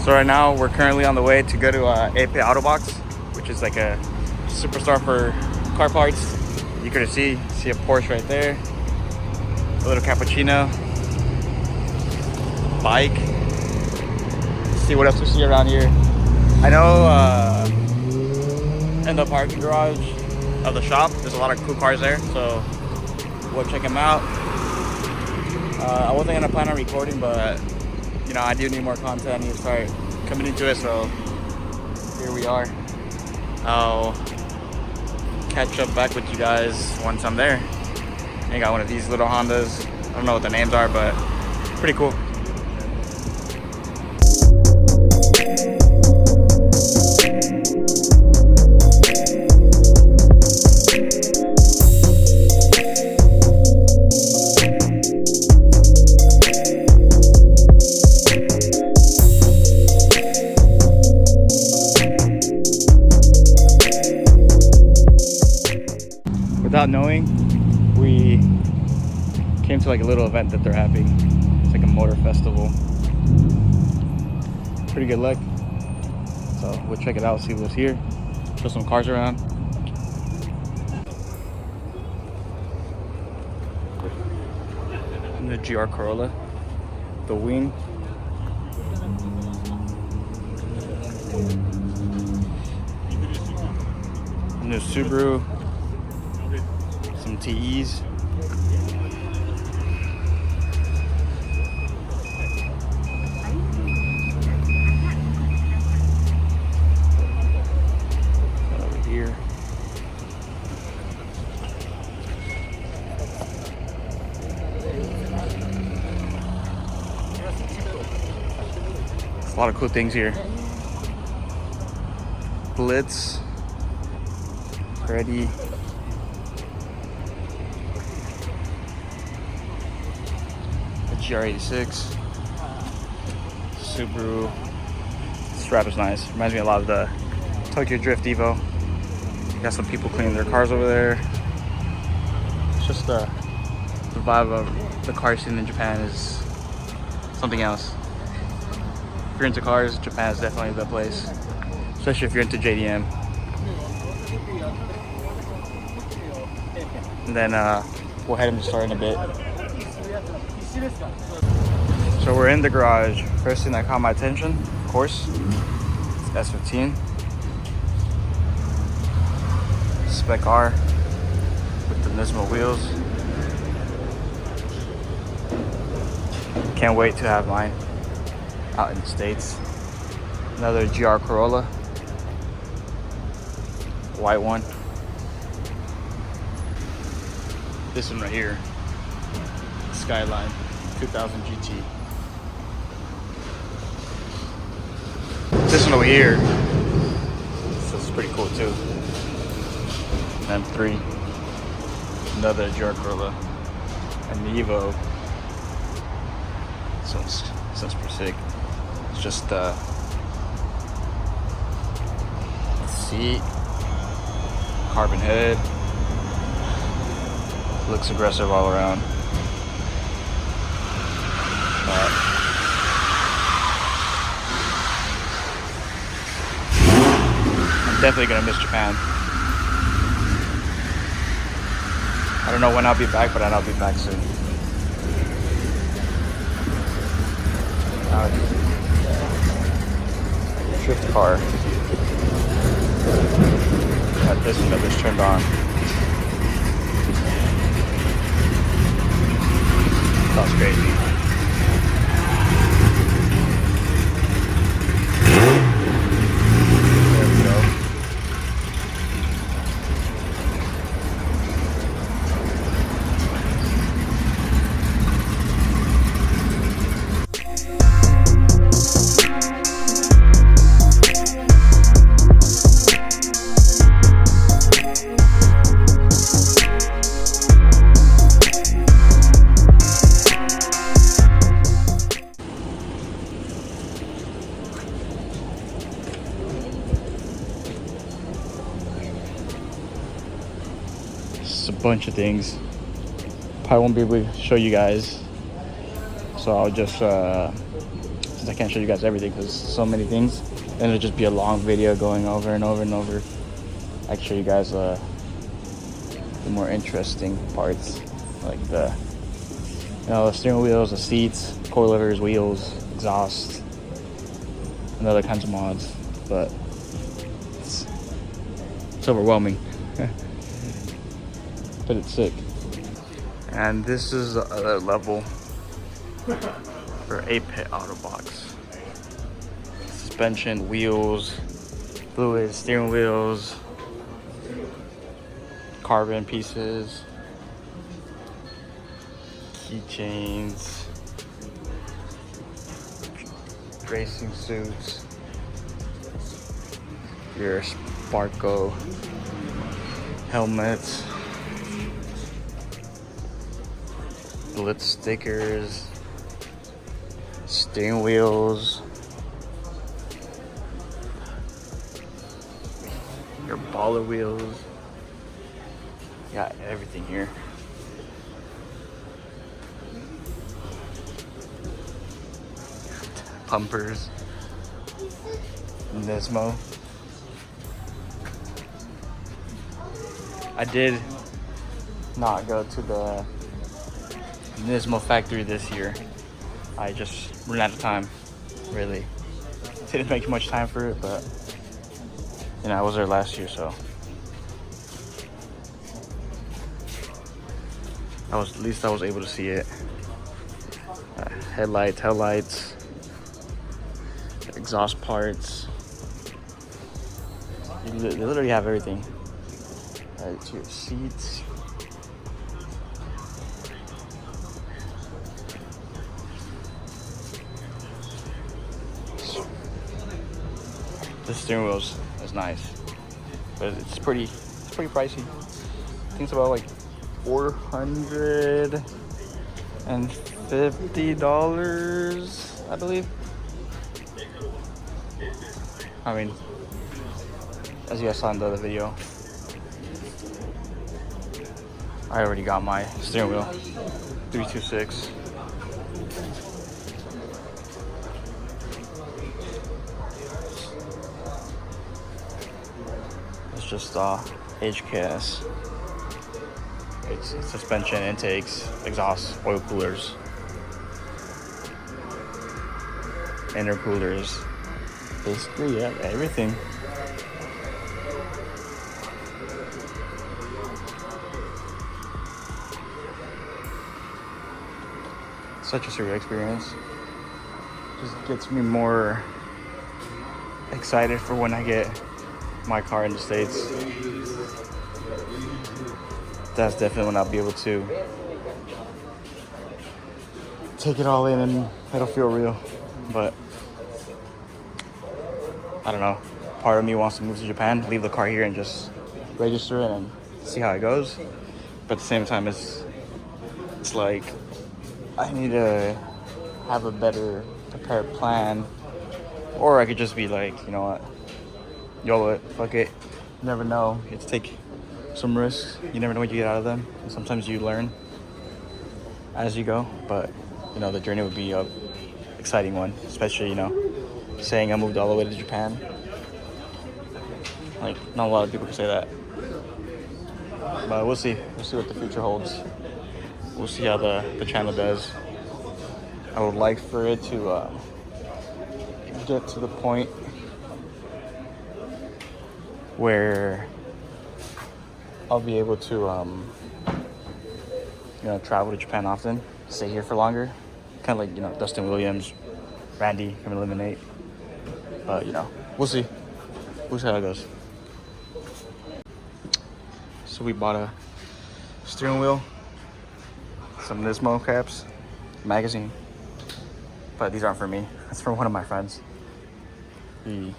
So right now we're currently on the way to go to AP AUTOBACS, which is like a superstore for car parts. You could see a Porsche right there, a little cappuccino, bike. See what else we see around here. I know in the parking garage of the shop there's a lot of cool cars there, so we'll check them out. I wasn't gonna plan on recording, but you know, I do need more content. I need to start coming into it, so here we are. I'll catch up back with you guys once I'm there. I got one of these little Hondas. I don't know what the names are, but pretty cool. Without knowing, we came to like a little event that they're having. It's like a motor festival. Pretty good luck. So we'll check it out, see what's here. Show some cars around. And the GR Corolla, the wing. And the Subaru. Some TEs. Over here. There's a lot of cool things here. Blitz. Ready. GR86, Subaru. This wrap is nice. Reminds me a lot of the Tokyo Drift Evo. Got some people cleaning their cars over there. It's just the vibe of the car scene in Japan is something else. If you're into cars, Japan is definitely the place, especially if you're into JDM. And then we'll head into the store in a bit. So we're in the garage. First thing that caught my attention, of course, is S15. Spec R with the Nismo wheels. Can't wait to have mine out in the States. Another GR Corolla. White one. This one right here. Skyline 2000 GT. This one over here, this is pretty cool too. M3, another GR Corolla, and the Evo. Sounds pretty sick. It's just seat, carbon head. Looks aggressive all around. I'm definitely gonna miss Japan. I don't know when I'll be back, but I'll be back soon. Drift car. Got this one that just turned on. Sounds crazy. Just a bunch of things. Probably won't be able to show you guys, so I'll just since I can't show you guys everything because so many things, then it'll just be a long video going over and over and over. I can show you guys the more interesting parts, like the steering wheels, the seats, coilovers, wheels, exhaust, and other kinds of mods. But it's overwhelming. But it's sick. And this is the other level for 8-pit AUTOBACS. Suspension, wheels, fluids, steering wheels, carbon pieces, keychains, racing suits, your Sparko helmets, Blitz stickers, steering wheels, your baller wheels. Got everything here. Pumpers, Nismo. I did not go to the Nismo factory this year. I just ran out of time, really. Didn't make much time for it, but you know, I was there last year, so at least I was able to see it. Headlights, taillights, exhaust parts. They literally have everything. To your seats. The steering wheel is nice, but it's pretty pricey. I think it's about like $450, I believe. I mean, as you guys saw in the other video, I already got my steering wheel, 326. It's just HKS. It's suspension, intakes, exhaust, oil coolers, intercoolers. Basically, yeah, everything. Such a surreal experience. Just gets me more excited for when I get my car in the States. That's definitely when I'll be able to take it all in and it'll feel real. But I don't know. Part of me wants to move to Japan, leave the car here and just register it and see how it goes. But at the same time, it's like I need to have a better prepared plan, or I could just be like, you know what, YOLO it, fuck it. You never know. You have to take some risks. You never know what you get out of them. And sometimes you learn as you go. But you know, the journey would be a exciting one, especially, you know, saying I moved all the way to Japan. Like, not a lot of people can say that. But we'll see. We'll see what the future holds. We'll see how the channel does. I would like for it to get to the point where I'll be able to you know, travel to Japan often, stay here for longer. Kind of like, you know, Dustin Williams, Randy from Eliminate. But, you know, we'll see. We'll see how it goes. So we bought a steering wheel, some Nismo caps, magazine. But these aren't for me. It's for one of my friends. He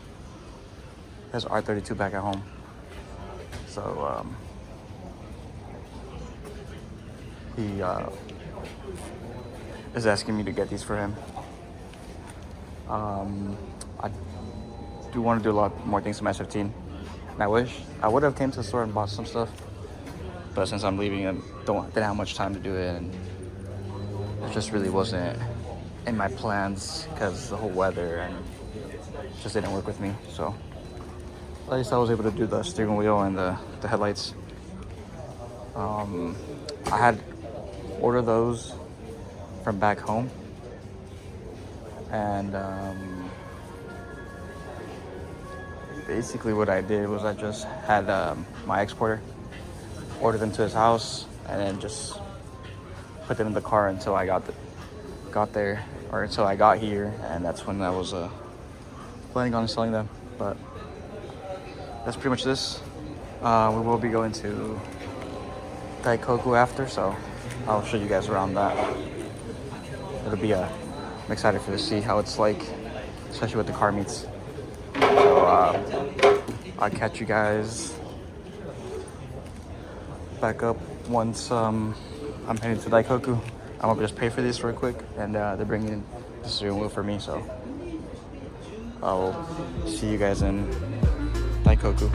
has R32 back at home. So he is asking me to get these for him. I do want to do a lot more things to my S15. And I wish I would have came to the store and bought some stuff. But since I'm leaving, I didn't have much time to do it, and it just really wasn't in my plans because the whole weather and just didn't work with me. So at least I was able to do the steering wheel and the headlights. I had ordered those from back home, and basically what I did was I just had my exporter order them to his house and then just put them in the car until I got there, or until I got here, and that's when I was planning on selling them. But that's pretty much this. We will be going to Daikoku after, so I'll show you guys around that. It'll be I'm excited to see how it's like, especially with the car meets. So I'll catch you guys back up once I'm heading to Daikoku. I'm gonna just pay for this real quick, and they're bringing the steering wheel for me, so I'll see you guys in Daikoku.